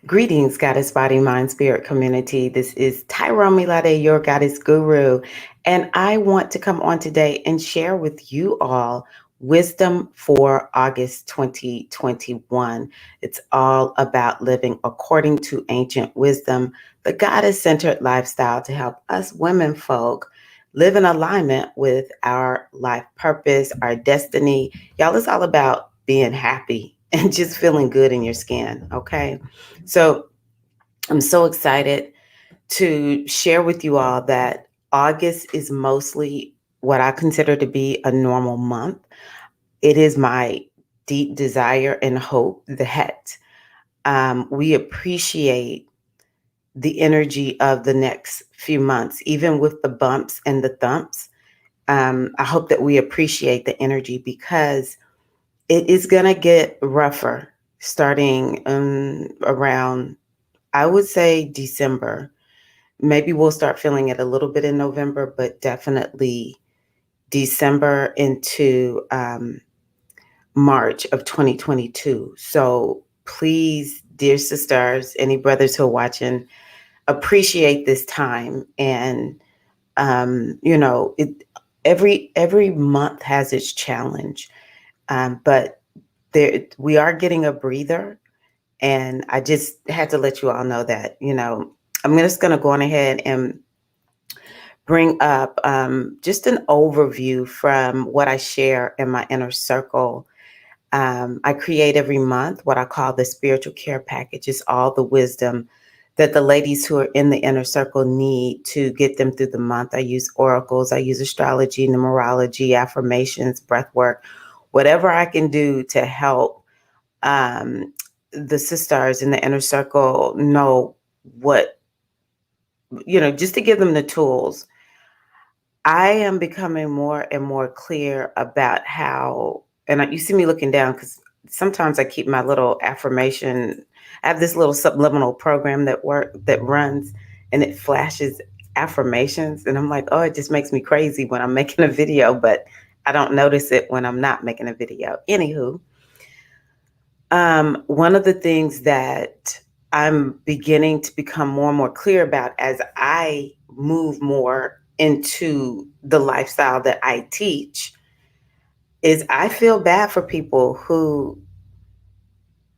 Greetings, Goddess Body, Mind, Spirit community. This is Tyrone Milade, your Goddess Guru. And I want to come on today and share with you all wisdom for August 2021. It's all about living according to ancient wisdom, the goddess centered lifestyle to help us women folk live in alignment with our life purpose, our destiny. Y'all, it's all about being happy and just feeling good in your skin, okay? So I'm so excited to share with you all that August is mostly what I consider to be a normal month. It is my deep desire and hope that we appreciate the energy of the next few months, even with the bumps and the thumps. I hope that we appreciate the energy because it is going to get rougher starting around, I would say, December. Maybe we'll start feeling it a little bit in November, but definitely December into March of 2022. So please, dear sisters, any brothers who are watching, appreciate this time. And every month has its challenge, but we are getting a breather. And I just had to let you all know that, I'm just going to go on ahead and bring up just an overview from what I share in my inner circle. I create every month what I call the spiritual care package. It's all the wisdom that the ladies who are in the inner circle need to get them through the month. I use oracles, I use astrology, numerology, affirmations, breath work, whatever I can do to help um, the sisters in the inner circle know what, just to give them the tools. I am becoming more and more clear about how, and you see me looking down because sometimes I keep my little affirmation. I have this little subliminal program that runs, and it flashes affirmations, and I'm like, oh, it just makes me crazy when I'm making a video, but I don't notice it when I'm not making a video. Anywho, one of the things that I'm beginning to become more and more clear about as I move more into the lifestyle that I teach is I feel bad for people who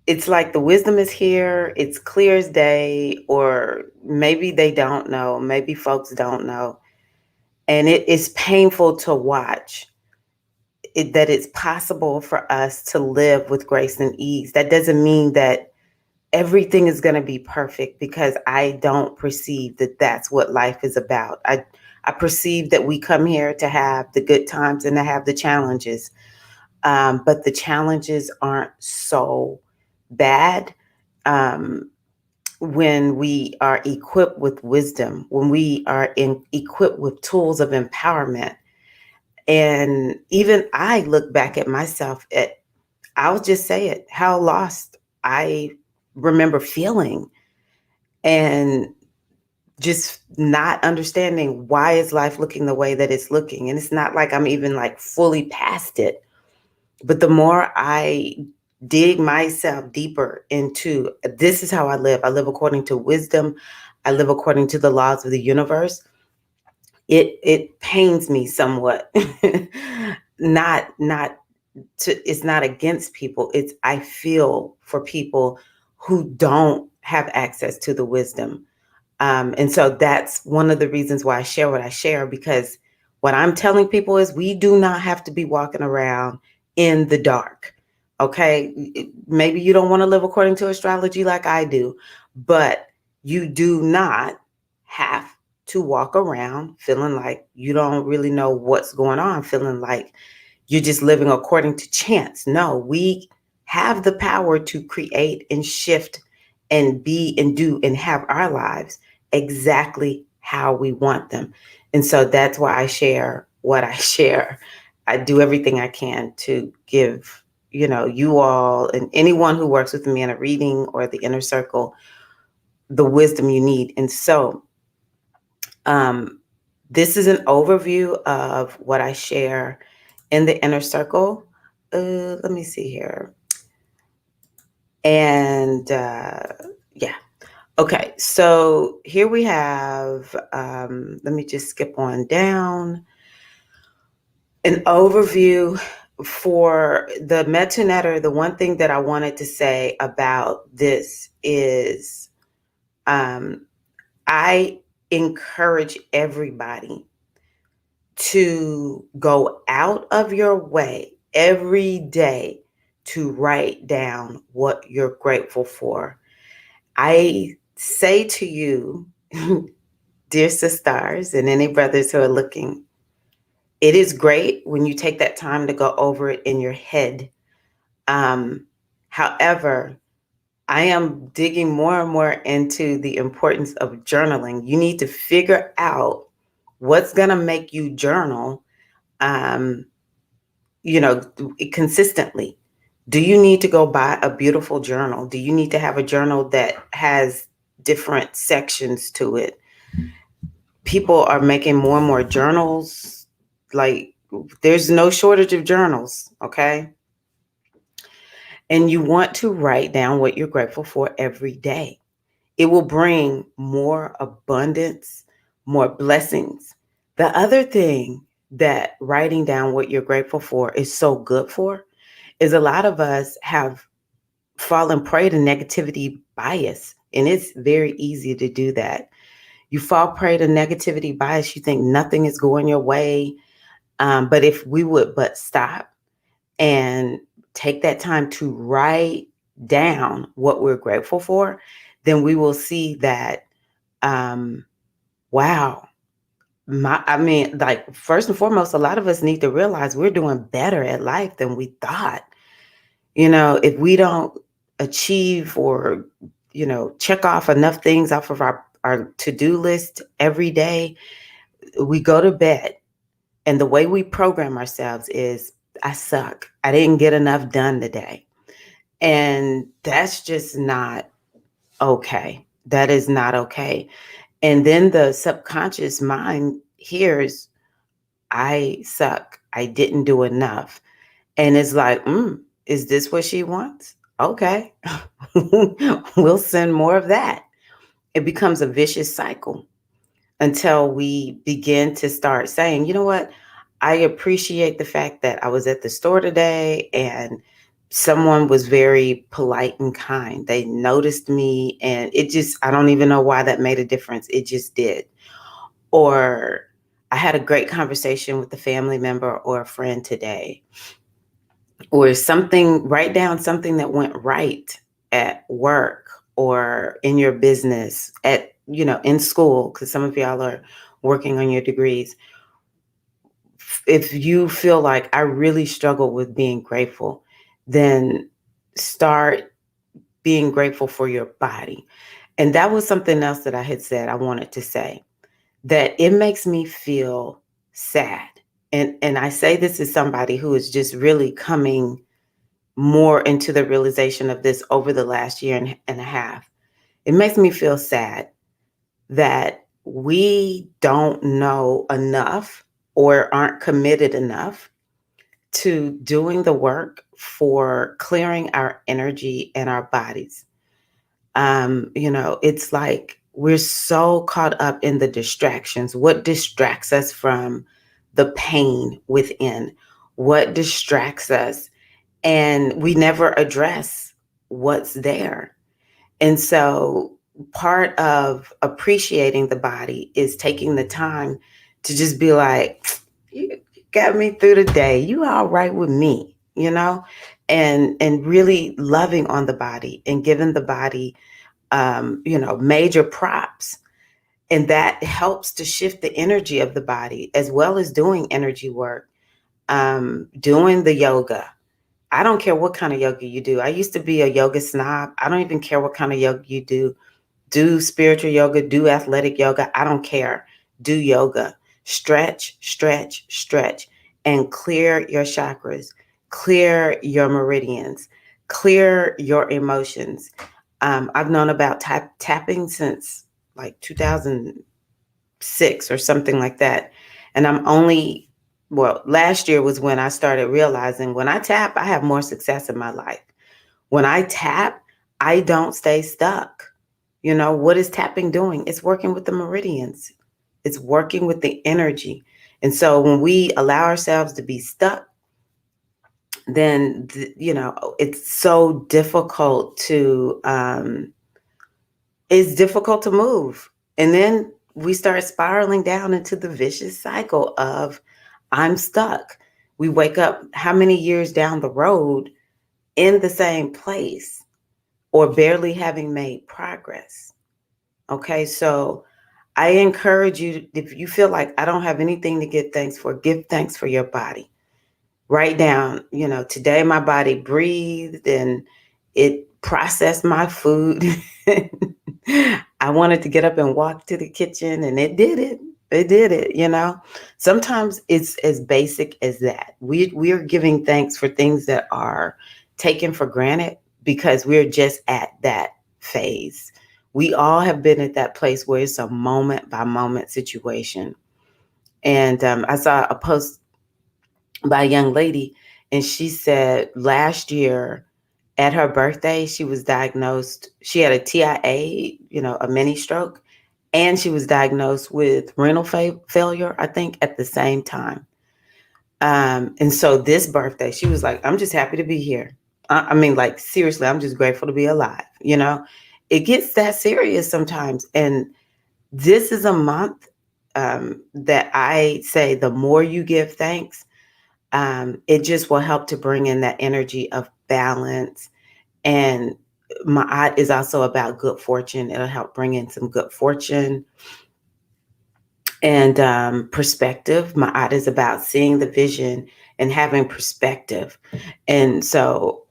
it's like the wisdom is here, it's clear as day, or maybe they don't know, maybe folks don't know. And it is painful to watch that it's possible for us to live with grace and ease. That doesn't mean that everything is going to be perfect because I don't perceive that that's what life is about. I perceive that we come here to have the good times and to have the challenges. But the challenges aren't so bad when we are equipped with wisdom, when we are equipped with tools of empowerment. And even I look back at myself I'll just say it, how lost I remember feeling and just not understanding why is life looking the way that it's looking. And it's not like I'm even like fully past it. But the more I dig myself deeper into this is how I live according to wisdom. I live according to the laws of the universe. It pains me somewhat. not it's not against people. It's I feel for people who don't have access to the wisdom. And so that's one of the reasons why I share what I share, because what I'm telling people is we do not have to be walking around in the dark. Okay. Maybe you don't want to live according to astrology like I do, but you do not have to walk around feeling like you don't really know what's going on, feeling like you're just living according to chance. No, we have the power to create and shift and be and do and have our lives exactly how we want them. And so that's why I share what I share. I do everything I can to give, you all and anyone who works with me in a reading or the inner circle, the wisdom you need. And so this is an overview of what I share in the inner circle. Let me see here. And Yeah. Okay. So here we have, let me just skip on down. An overview for the Metanetter. The one thing that I wanted to say about this is um, I encourage everybody to go out of your way every day to write down what you're grateful for. I say to you, dear sisters and any brothers who are looking, it is great when you take that time to go over it in your head. Um, However, I am digging more and more into the importance of journaling. You need to figure out what's going to make you journal, um, consistently. Do you need to go buy a beautiful journal? Do you need to have a journal that has different sections to it? People are making more and more journals. Like, there's no shortage of journals, okay? And you want to write down what you're grateful for every day. It will bring more abundance, more blessings. The other thing that writing down what you're grateful for is so good for is a lot of us have fallen prey to negativity bias, and it's very easy to do that. You fall prey to negativity bias, you think nothing is going your way. But if we would but stop and take that time to write down what we're grateful for, then we will see that, um, wow, like, first and foremost, a lot of us need to realize we're doing better at life than we thought. If we don't achieve or, check off enough things off of our to-do list every day, we go to bed. And the way we program ourselves is, I suck. I didn't get enough done today. And that's just not okay. That is not okay. And then the subconscious mind hears, I suck. I didn't do enough. And it's like, is this what she wants? Okay. We'll send more of that. It becomes a vicious cycle until we begin to start saying, you know what? I appreciate the fact that I was at the store today and someone was very polite and kind. They noticed me, and I don't even know why that made a difference. It just did. Or I had a great conversation with a family member or a friend today. Or something, write down something that went right at work or in your business, in school, because some of y'all are working on your degrees. If you feel like I really struggle with being grateful, then start being grateful for your body. And that was something else that I had said I wanted to say, that it makes me feel sad. And I say this as somebody who is just really coming more into the realization of this over the last year and a half. It makes me feel sad that we don't know enough or aren't committed enough to doing the work for clearing our energy and our bodies. It's like we're so caught up in the distractions. What distracts us from the pain within? What distracts us? And we never address what's there. And so part of appreciating the body is taking the time to just be like, you got me through the day. You all right with me, and really loving on the body and giving the body, major props. And that helps to shift the energy of the body, as well as doing energy work, doing the yoga. I don't care what kind of yoga you do. I used to be a yoga snob. I don't even care what kind of yoga you do. Do spiritual yoga, do athletic yoga. I don't care. Do yoga. Stretch, stretch, stretch, and clear your chakras, clear your meridians, clear your emotions. I've known about tapping since like 2006 or something like that. And last year was when I started realizing when I tap, I have more success in my life. When I tap, I don't stay stuck. What is tapping doing? It's working with the meridians. It's working with the energy. And so when we allow ourselves to be stuck, then it's so difficult to it's difficult to move. And then we start spiraling down into the vicious cycle of I'm stuck. We wake up how many years down the road in the same place or barely having made progress. Okay, so I encourage you, if you feel like I don't have anything to give thanks for, give thanks for your body. Write down, today my body breathed and it processed my food. I wanted to get up and walk to the kitchen and it did it. It did it. Sometimes it's as basic as that. We're giving thanks for things that are taken for granted because we're just at that phase. We all have been at that place where it's a moment by moment situation. And I saw a post by a young lady, and she said last year at her birthday, she was diagnosed, she had a TIA, a mini stroke, and she was diagnosed with renal failure, I think, at the same time. And so this birthday, she was like, I'm just happy to be here. I mean, like, seriously, I'm just grateful to be alive. It gets that serious sometimes. And this is a month that I say the more you give thanks, it just will help to bring in that energy of balance. And Ma'at is also about good fortune. It'll help bring in some good fortune and perspective. Ma'at is about seeing the vision and having perspective. And so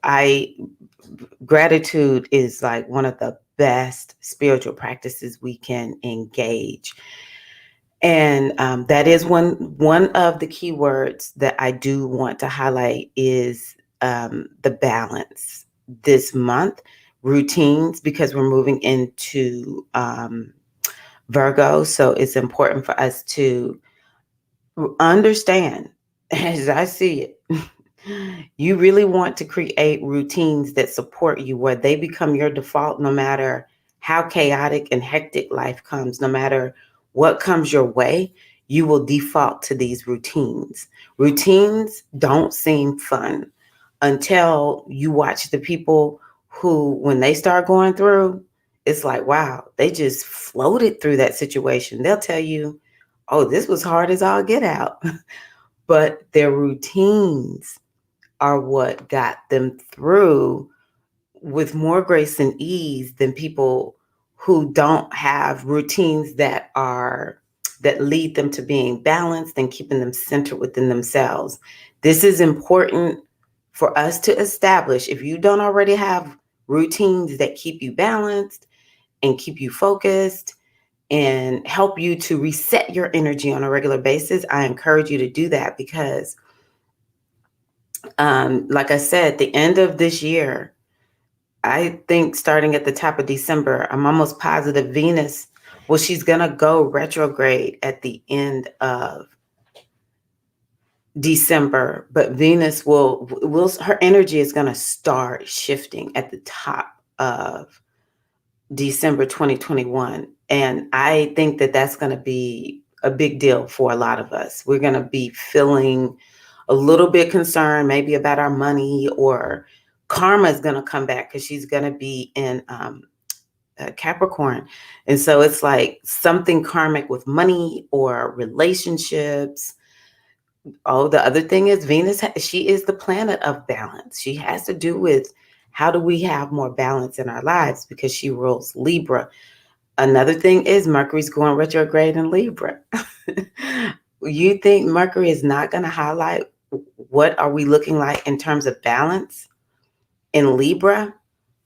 gratitude is like one of the best spiritual practices we can engage. And that is one of the key words that I do want to highlight is the balance this month, routines, because we're moving into Virgo. So it's important for us to understand, as I see it, you really want to create routines that support you, where they become your default no matter how chaotic and hectic life comes, no matter what comes your way, you will default to these routines. Routines don't seem fun until you watch the people who, when they start going through, it's like, wow, they just floated through that situation. They'll tell you, oh, this was hard as all get out. But their routines are what got them through with more grace and ease than people who don't have routines that lead them to being balanced and keeping them centered within themselves. This is important for us to establish. If you don't already have routines that keep you balanced and keep you focused and help you to reset your energy on a regular basis, I encourage you to do that because like I said, the end of this year, I think starting at the top of December, I'm almost positive Venus, well, she's going to go retrograde at the end of December, but Venus her energy is going to start shifting at the top of December 2021. And I think that that's going to be a big deal for a lot of us. We're going to be feeling a little bit concerned maybe about our money, or karma is going to come back because she's going to be in Capricorn. And so it's like something karmic with money or relationships. Oh, the other thing is Venus, she is the planet of balance. She has to do with how do we have more balance in our lives because she rules Libra. Another thing is Mercury's going retrograde in Libra. You think Mercury is not going to highlight what are we looking like in terms of balance in Libra?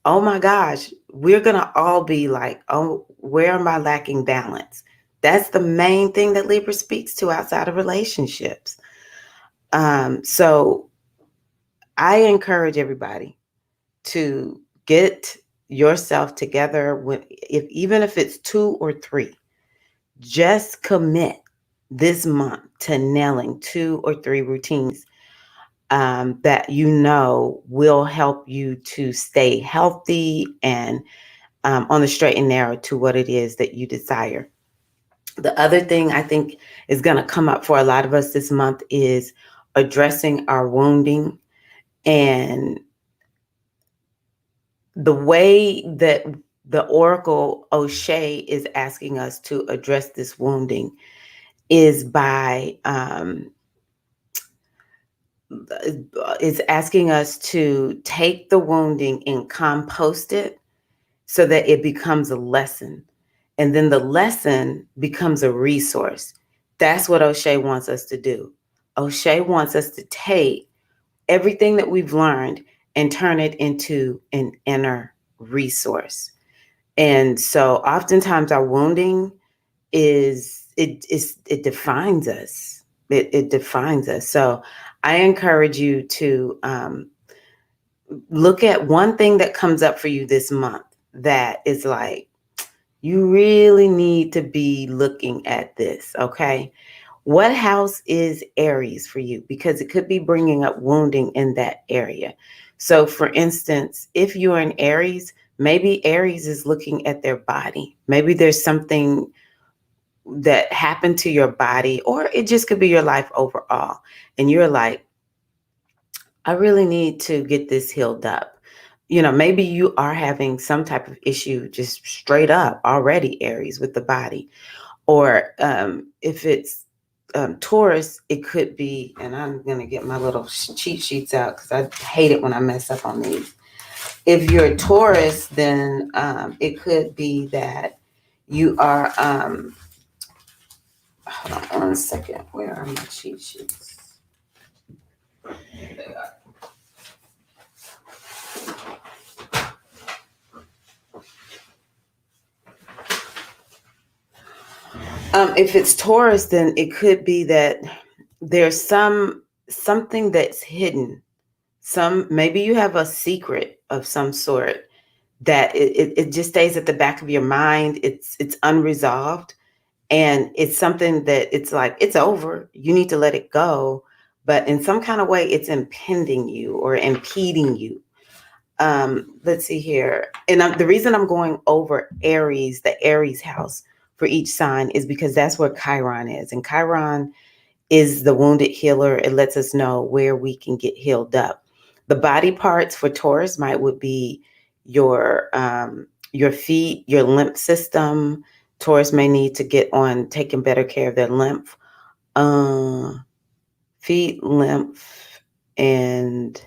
Oh my gosh, we're going to all be like, oh, where am I lacking balance? That's the main thing that Libra speaks to outside of relationships. So I encourage everybody to get yourself together even if it's 2 or 3, just commit this month to nailing 2 or 3 routines that will help you to stay healthy and on the straight and narrow to what it is that you desire. The other thing I think is going to come up for a lot of us this month is addressing our wounding. And the way that the Oracle O'Shea is asking us to address this wounding is by is asking us to take the wounding and compost it so that it becomes a lesson. And then the lesson becomes a resource. That's what O'Shea wants us to do. O'Shea wants us to take everything that we've learned and turn it into an inner resource. And so oftentimes our wounding it defines us. It defines us. So I encourage you to look at one thing that comes up for you this month that is like, you really need to be looking at this, okay? What house is Aries for you? Because it could be bringing up wounding in that area. So for instance, if you're in Aries, maybe Aries is looking at their body. Maybe there's something that happened to your body, or it just could be your life overall. And you're like, I really need to get this healed up. Maybe you are having some type of issue just straight up already, Aries, with the body. Or if it's Taurus, it could be, and I'm going to get my little cheat sheets out because I hate it when I mess up on these. If you're a Taurus, then it could be that you are, hold on 1 second. Where are my cheat sheets? There they are. If it's Taurus, then it could be that there's something that's hidden. Maybe you have a secret of some sort that it just stays at the back of your mind. It's unresolved, and it's something that it's like, it's over. You need to let it go. But in some kind of way, it's impeding you or impeding you. Let's see here. And the reason I'm going over Aries, the Aries house for each sign, is because that's where Chiron is. And Chiron is the wounded healer. It lets us know where we can get healed up. The body parts for Taurus would be your feet, your lymph system. Taurus may need to get on taking better care of their lymph. Feet, lymph, and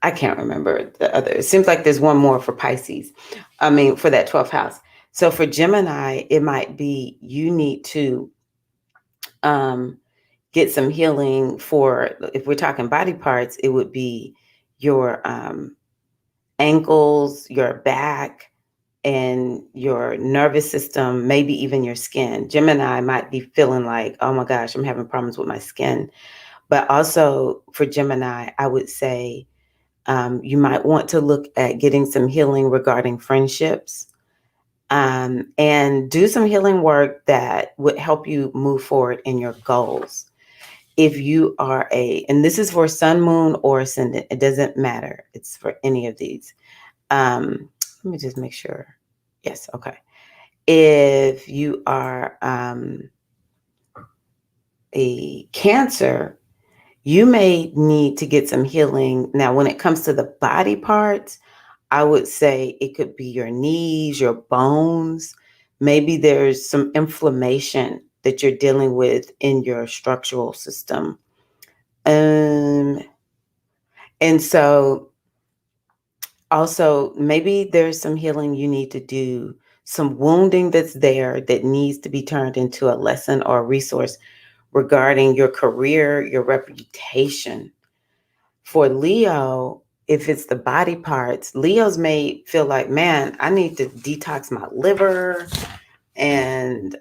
I can't remember the other. It seems like there's one more for Pisces. For that 12th house. So for Gemini, it might be you need to get some healing for, if we're talking body parts, it would be your ankles, your back, and your nervous system, maybe even your skin. Gemini might be feeling like, oh my gosh, I'm having problems with my skin. But also for Gemini, I would say you might want to look at getting some healing regarding friendships, and do some healing work that would help you move forward in your goals. If you are and this is for sun, moon, or ascendant, it doesn't matter. It's for any of these. Let me just make sure. Yes, okay. If you are a Cancer, you may need to get some healing. Now, when it comes to the body parts, I would say it could be your knees, your bones. Maybe there's some inflammation that you're dealing with in your structural system. And so also maybe there's some healing you need to do, some wounding that's there that needs to be turned into a lesson or a resource regarding your career, your reputation. For Leo, if it's the body parts, Leos may feel like, man, I need to detox my liver and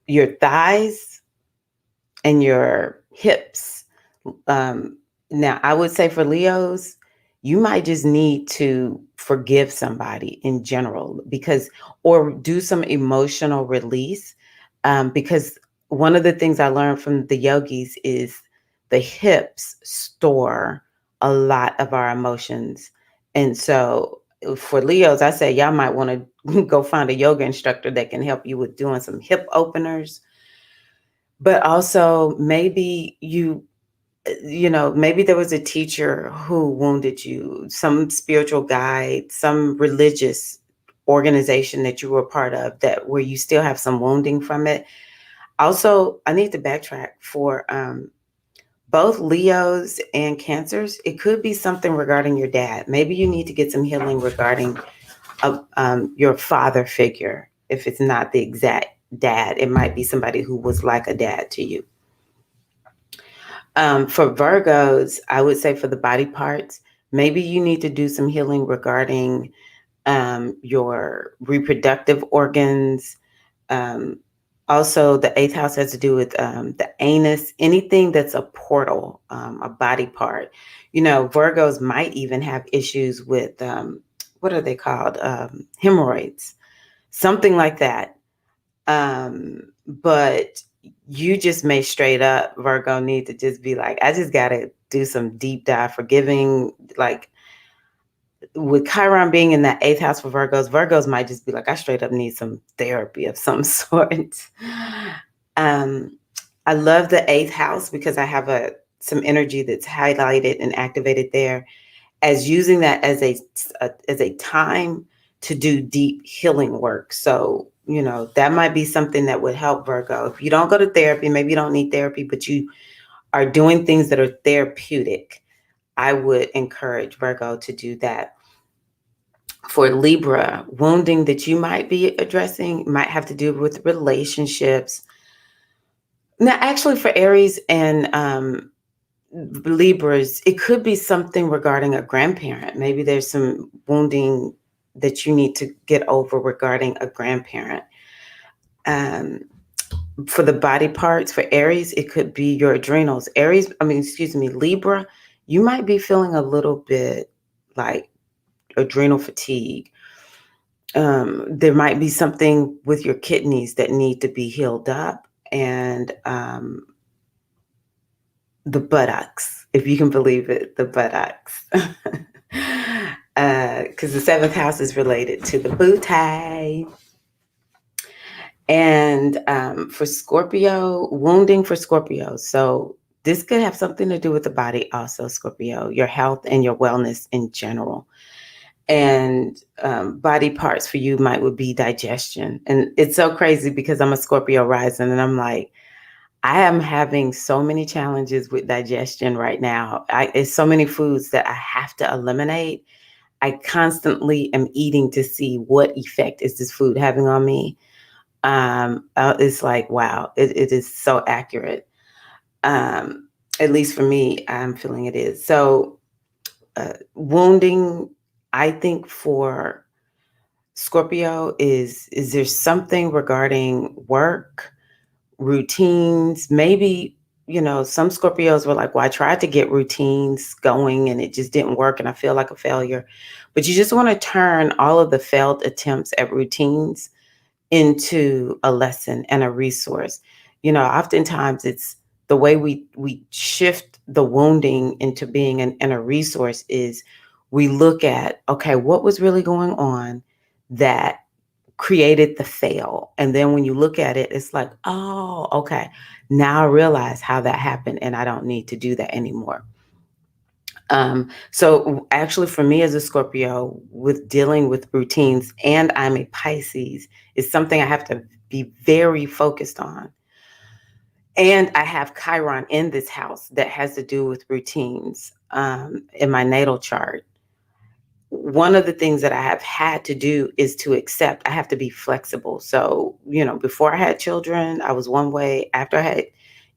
your thighs and your hips. Now, I would say for Leos, you might just need to forgive somebody in general, or do some emotional release. Because one of the things I learned from the yogis is the hips store a lot of our emotions. And so For Leos, I say y'all might want to go find a yoga instructor that can help you with doing some hip openers. But also maybe maybe there was a teacher who wounded you, some spiritual guide, some religious organization that you were part of that where you still have some wounding from it. Also, I need to backtrack for both Leos and Cancers. It could be something regarding your dad. Maybe you need to get some healing regarding your father figure. If it's not the exact dad, it might be somebody who was like a dad to you. For Virgos, I would say for the body parts, maybe you need to do some healing regarding your reproductive organs. Um, Also, the eighth house has to do with the anus, anything that's a portal, a body part. Virgos might even have issues with what are they called? Hemorrhoids, something like that. But you just may straight up, Virgo, need to just be like, I just got to do some deep dive forgiving. Like with Chiron being in that eighth house for Virgos might just be like, I straight up need some therapy of some sort. I love the eighth house because I have some energy that's highlighted and activated there as using that as a time to do deep healing work. So, that might be something that would help Virgo. If you don't go to therapy, maybe you don't need therapy, but you are doing things that are therapeutic, I would encourage Virgo to do that. For Libra, wounding that you might be addressing might have to do with relationships. Now, actually, for Aries and Libras, it could be something regarding a grandparent. Maybe there's some wounding that you need to get over regarding a grandparent. For the body parts, for Aries, it could be your adrenals. Libra, you might be feeling a little bit like adrenal fatigue. There might be something with your kidneys that need to be healed up, and the buttocks, if you can believe it, the buttocks. Because the seventh house is related to the booty. And for Scorpio, wounding for Scorpio. So this could have something to do with the body also, Scorpio, your health and your wellness in general. And body parts for you would be digestion. And it's so crazy because I'm a Scorpio rising and I'm like, I am having so many challenges with digestion right now. It's so many foods that I have to eliminate. I constantly am eating to see what effect is this food having on me. It's like, wow, it is so accurate. At least for me, I'm feeling it is. So wounding, I think for Scorpio is there something regarding work, routines? Maybe, some Scorpios were like, well, I tried to get routines going and it just didn't work and I feel like a failure. But you just want to turn all of the failed attempts at routines into a lesson and a resource. Oftentimes it's the way we shift the wounding into being and a resource is we look at, okay, what was really going on that created the fail? And then when you look at it, it's like, oh, okay, now I realize how that happened and I don't need to do that anymore. So actually for me as a Scorpio with dealing with routines, and I'm a Pisces, is something I have to be very focused on. And I have Chiron in this house that has to do with routines in my natal chart. One of the things that I have had to do is to accept I have to be flexible. So, before I had children, I was one way. After I had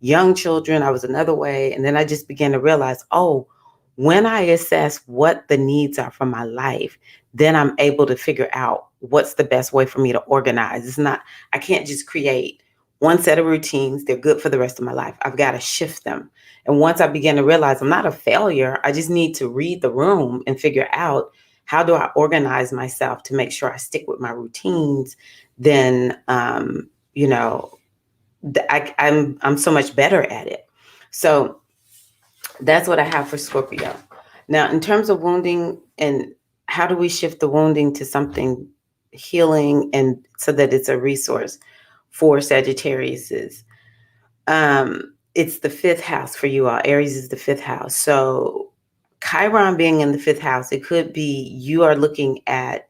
young children, I was another way. And then I just began to realize, oh, when I assess what the needs are for my life, then I'm able to figure out what's the best way for me to organize. I can't just create one set of routines. They're good for the rest of my life. I've got to shift them. And once I began to realize I'm not a failure, I just need to read the room and figure out how do I organize myself to make sure I stick with my routines, then, I'm so much better at it. So that's what I have for Scorpio. Now, in terms of wounding and how do we shift the wounding to something healing and so that it's a resource for Sagittarius's? It's the fifth house for you all. Aries is the fifth house. So Chiron being in the fifth house, it could be you are looking at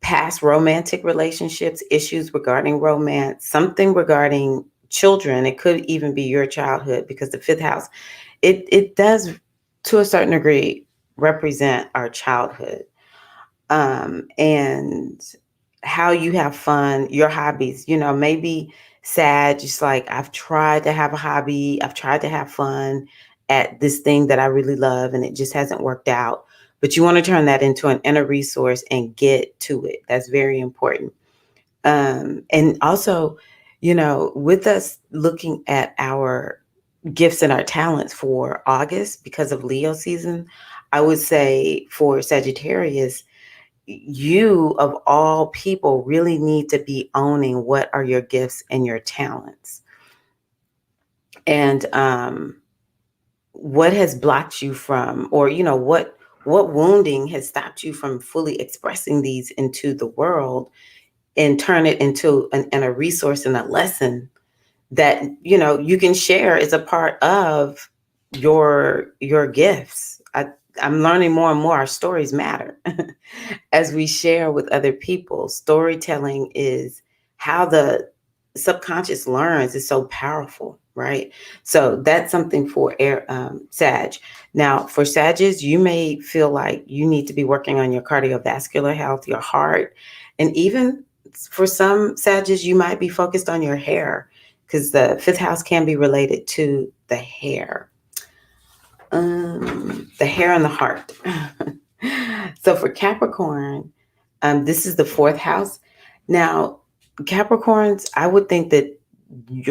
past romantic relationships, issues regarding romance, something regarding children. It could even be your childhood because the fifth house, it does to a certain degree represent our childhood. And how you have fun, your hobbies, maybe sad, just like I've tried to have a hobby, I've tried to have fun at this thing that I really love and it just hasn't worked out. But you want to turn that into an inner resource and get to it. That's very important. And also, with us looking at our gifts and our talents for August because of Leo season, I would say for Sagittarius, you of all people really need to be owning what are your gifts and your talents, and what has blocked you from, or what wounding has stopped you from fully expressing these into the world and turn it into a resource and a lesson that you can share as a part of your gifts. I'm learning more and more our stories matter. As we share with other people, storytelling is how the subconscious learns. Is so powerful, right? So that's something for air Sag. Now, for Sages, you may feel like you need to be working on your cardiovascular health, your heart, and even for some Sages, you might be focused on your hair because the fifth house can be related to the hair. The hair and the heart. So for Capricorn, this is the fourth house. Now, Capricorns, I would think that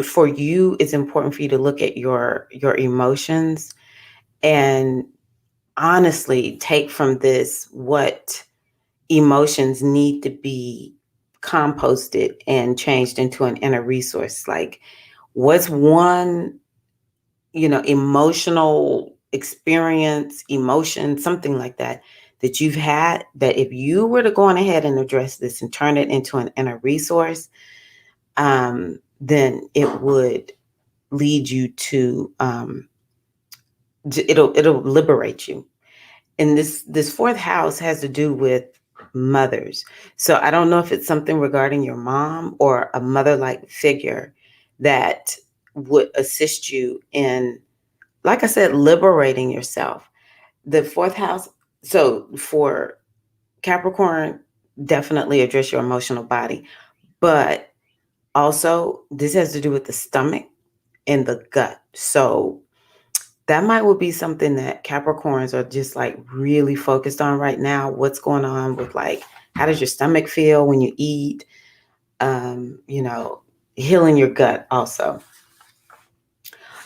for you, it's important for you to look at your emotions and honestly take from this what emotions need to be composted and changed into an inner resource. Like, what's one emotional experience, emotion, something like that, that you've had that if you were to go on ahead and address this and turn it into an inner resource, then it would lead you to, it'll liberate you. And this fourth house has to do with mothers. So I don't know if it's something regarding your mom or a mother-like figure that would assist you in, like I said, liberating yourself. The fourth house, so for Capricorn, definitely address your emotional body. But also, this has to do with the stomach and the gut. So that might would be something that Capricorns are just like really focused on right now. What's going on with, like, how does your stomach feel when you eat? Healing your gut also.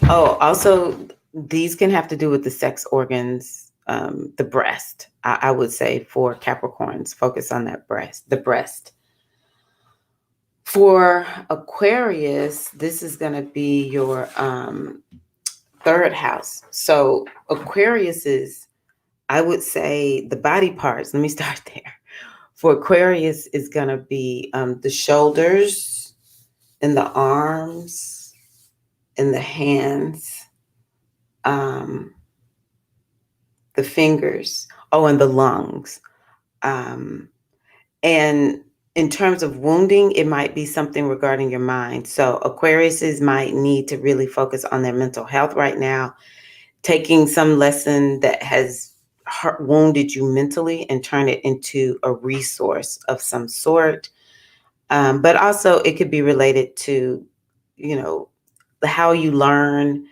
Oh, also, these can have to do with the sex organs, the breast. I would say for Capricorns, focus on that breast, the breast. For Aquarius, this is going to be your third house. So Aquarius is, I would say, the body parts. Let me start there. For Aquarius is going to be the shoulders and the arms and the hands, the fingers, and the lungs. And in terms of wounding, it might be something regarding your mind. So Aquariuses might need to really focus on their mental health right now, taking some lesson that has wounded you mentally and turn it into a resource of some sort. But also it could be related to, how you learn,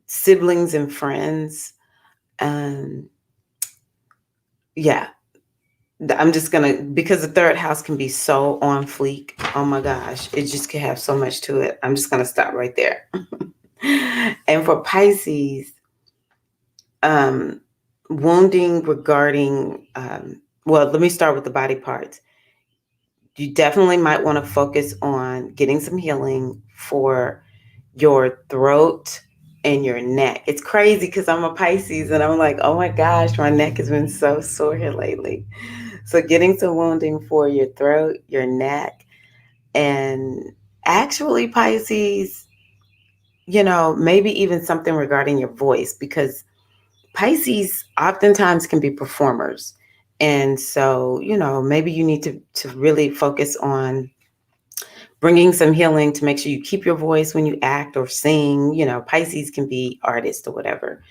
siblings and friends. Yeah, I'm just gonna, because the third house can be so on fleek. Oh my gosh, it just can have so much to it. I'm just gonna stop right there. And for Pisces, wounding regarding, well, let me start with the body parts. You definitely might want to focus on getting some healing for your throat and your neck. It's crazy because I'm a Pisces and I'm like, oh my gosh, my neck has been so sore here lately. So getting some wounding for your throat, your neck, and actually Pisces, maybe even something regarding your voice, because Pisces oftentimes can be performers. And so, maybe you need to really focus on bringing some healing to make sure you keep your voice when you act or sing. Pisces can be artists or whatever.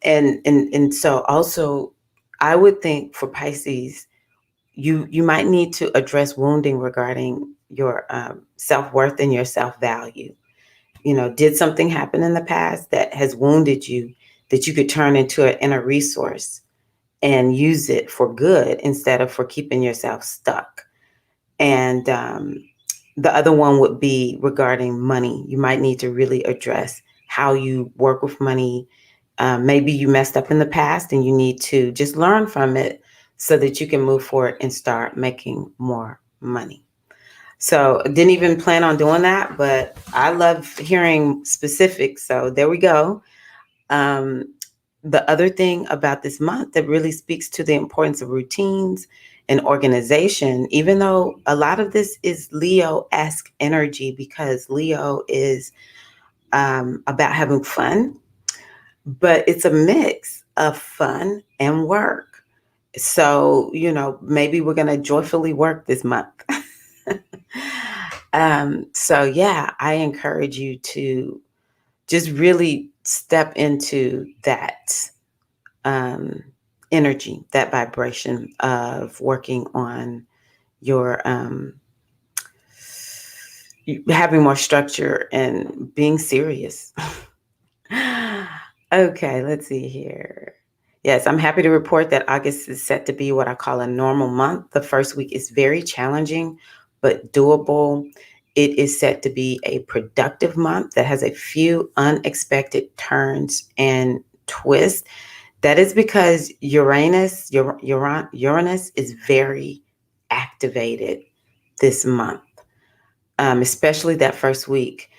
And so also, I would think for Pisces, you might need to address wounding regarding your self-worth and your self-value. Did something happen in the past that has wounded you that you could turn into an inner resource and use it for good instead of for keeping yourself stuck? And the other one would be regarding money. You might need to really address how you work with money. Maybe you messed up in the past and you need to just learn from it so that you can move forward and start making more money. So didn't even plan on doing that, but I love hearing specifics. So there we go. Um, the other thing about this month that really speaks to the importance of routines and organization, even though a lot of this is Leo-esque energy, because Leo is about having fun, but it's a mix of fun and work. So, maybe we're going to joyfully work this month. So yeah, I encourage you to just really step into that um, energy, that vibration of working on your having more structure and being serious. Okay, let's see here. Yes, I'm happy to report that August is set to be what I call a normal month. The first week is very challenging, but doable. It is set to be a productive month that has a few unexpected turns and twists. That is because Uranus is very activated this month, especially that first week.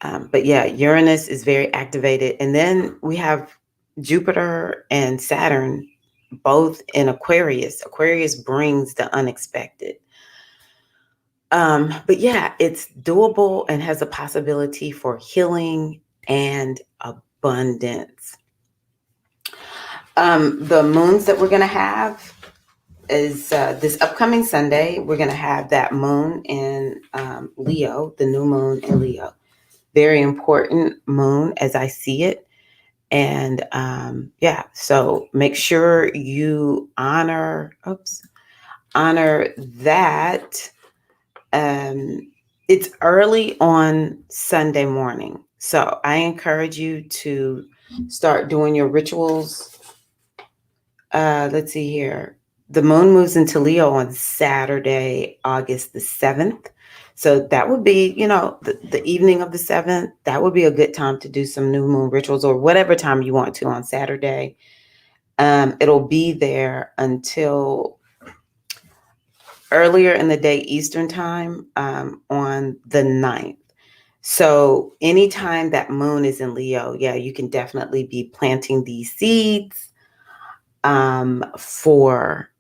But yeah, Uranus is very activated. And then we have Jupiter and Saturn both in Aquarius. Aquarius brings the unexpected. But yeah, it's doable and has a possibility for healing and abundance. The moons that we're going to have is this upcoming Sunday. We're going to have that moon in Leo, the new moon in Leo. Very important moon as I see it. And yeah, so make sure you honor that. It's early on Sunday morning. So I encourage you to start doing your rituals. Let's see here. The moon moves into Leo on Saturday, August the 7th. So that would be, the evening of the 7th. That would be a good time to do some new moon rituals or whatever time you want to on Saturday. It'll be there until earlier in the day Eastern time on the 9th. So anytime that moon is in Leo, yeah, you can definitely be planting these seeds for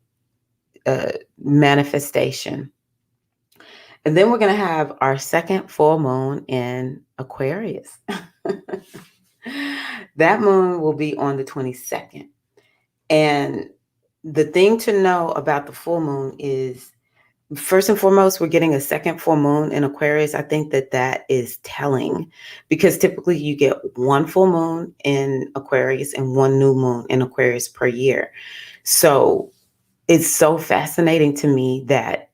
manifestation. And then we're going to have our second full moon in Aquarius. That moon will be on the 22nd. And the thing to know about the full moon is, first and foremost, we're getting a second full moon in Aquarius. I think that is telling, because typically you get one full moon in Aquarius and one new moon in Aquarius per year. So it's so fascinating to me that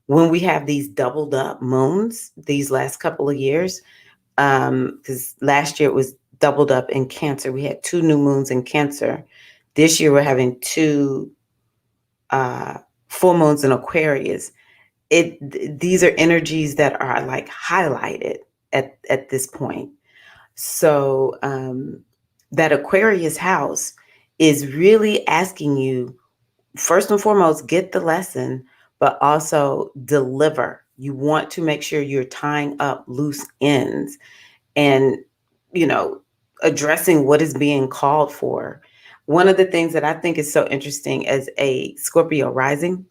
when we have these doubled up moons these last couple of years, because last year it was doubled up in Cancer. We had 2 new moons in Cancer. This year we're having 2 full moons in Aquarius. These are energies that are like highlighted at this point. So that Aquarius house is really asking you, first and foremost, get the lesson, but also deliver. You want to make sure you're tying up loose ends and, addressing what is being called for. One of the things that I think is so interesting as a Scorpio rising,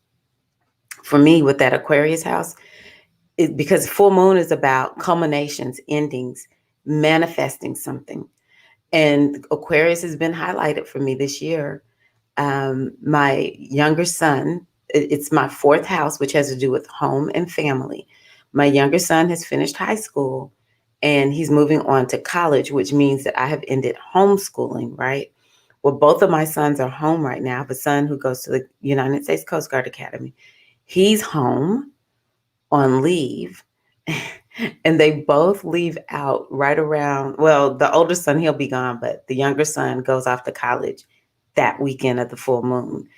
for me with that Aquarius house, is because full moon is about culminations, endings, manifesting something. And Aquarius has been highlighted for me this year. My younger son, it's my fourth house, which has to do with home and family. My younger son has finished high school and he's moving on to college, which means that I have ended homeschooling, right? Well, both of my sons are home right now. I have a son who goes to the United States Coast Guard Academy. He's home on leave. And they both leave out right around, well, the older son, he'll be gone, but the younger son goes off to college that weekend of the full moon.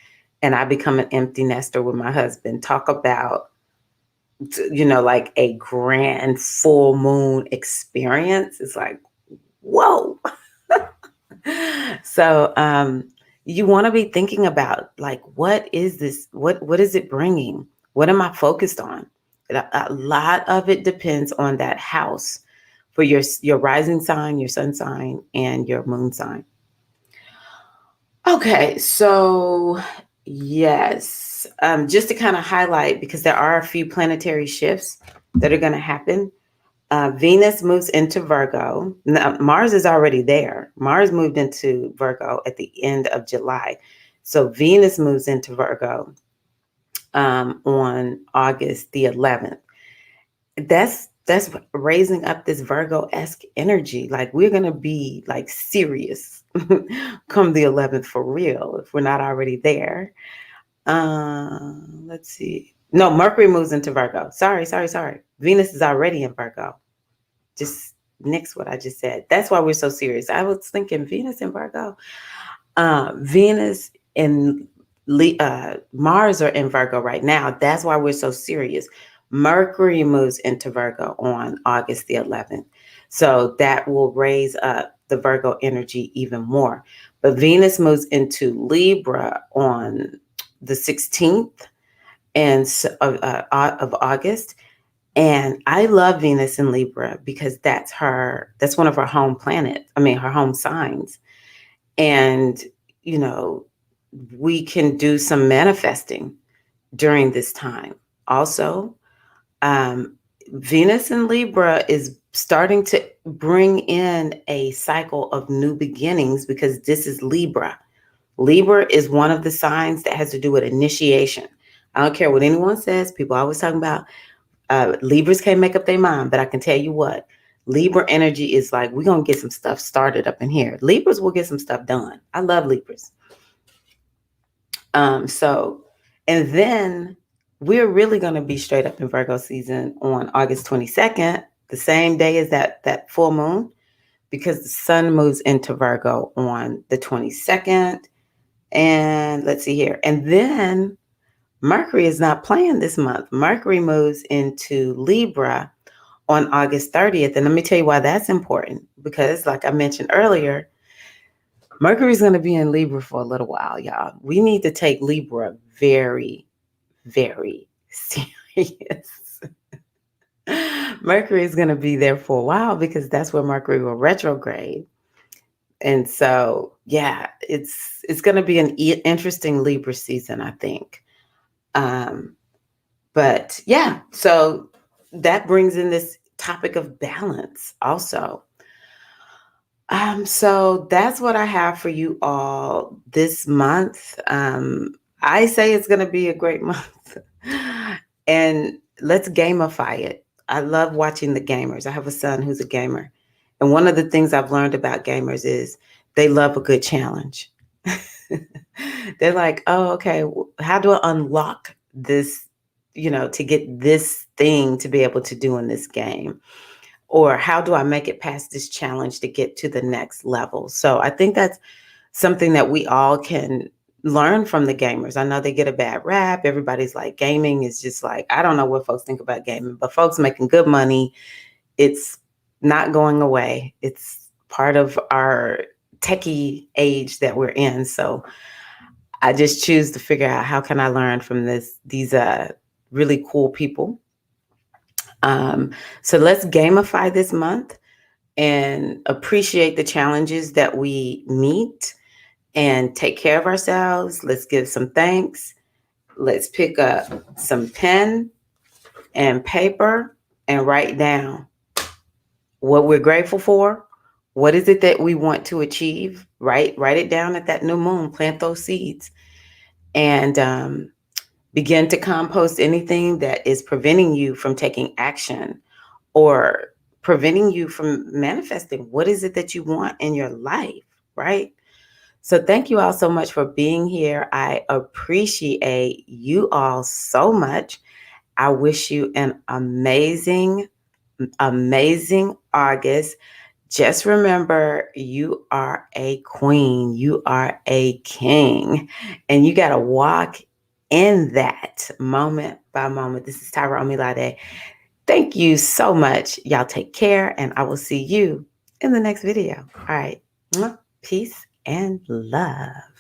And I become an empty nester with my husband. Talk about, like a grand full moon experience. It's like, whoa. So you want to be thinking about, like, what is this? What is it bringing? What am I focused on? A lot of it depends on that house for your rising sign, your sun sign, and your moon sign. Okay, so yes, just to kind of highlight, because there are a few planetary shifts that are going to happen. Venus moves into Virgo. Now, Mars is already there. Mars moved into Virgo at the end of July. So Venus moves into Virgo on August the 11th. That's raising up this Virgo-esque energy. Like, we're gonna be like serious come the 11th for real if we're not already there. Let's see. No, Mercury moves into Virgo. Sorry. Venus is already in Virgo. Just nix what I just said. That's why we're so serious. I was thinking Venus in Virgo. Venus and Mars are in Virgo right now. That's why we're so serious. Mercury moves into Virgo on August the 11th. So that will raise up the Virgo energy even more. But Venus moves into Libra on the 16th of August. And I love Venus in Libra because that's one of her home planets. I mean, her home signs. And, you know, we can do some manifesting during this time. Also, Venus in Libra is starting to bring in a cycle of new beginnings because this is Libra. Libra is one of the signs that has to do with initiation. I don't care what anyone says. People are always talking about Libras can't make up their mind, but I can tell you what, Libra energy is like, we're going to get some stuff started up in here. Libras will get some stuff done. I love Libras. And then we're really going to be straight up in Virgo season on August 22nd, the same day as that full moon, because the sun moves into Virgo on the 22nd. And let's see here. And then Mercury is not playing this month. Mercury moves into Libra on August 30th. And let me tell you why that's important. Because like I mentioned earlier, Mercury is going to be in Libra for a little while, y'all. We need to take Libra very, very serious. Mercury is going to be there for a while because that's where Mercury will retrograde. And so, yeah, it's going to be an interesting Libra season, I think. But yeah, so that brings in this topic of balance also. So that's what I have for you all this month. I say it's going to be a great month. And let's gamify it. I love watching the gamers. I have a son who's a gamer. And one of the things I've learned about gamers is they love a good challenge. They're like, oh, okay, how do I unlock this, to get this thing to be able to do in this game? Or how do I make it past this challenge to get to the next level? So I think that's something that we all can learn from the gamers. I know they get a bad rap. Everybody's like, gaming is just like, I don't know what folks think about gaming, but folks making good money. It's not going away. It's part of our techie age that we're in. So I just choose to figure out how can I learn from these really cool people. So let's gamify this month. and appreciate the challenges that we meet and take care of ourselves. Let's give some thanks. Let's pick up some pen and paper and write down what we're grateful for. What is it that we want to achieve? Write it down at that new moon. Plant those seeds and begin to compost anything that is preventing you from taking action or preventing you from manifesting. What is it that you want in your life, right? So thank you all so much for being here. I appreciate you all so much. I wish you an amazing, amazing August. Just remember, you are a queen, you are a king, and you got to walk in that moment by moment. This is Tyra Omilade. Thank you so much. Y'all take care, and I will see you in the next video. All right. Peace and love.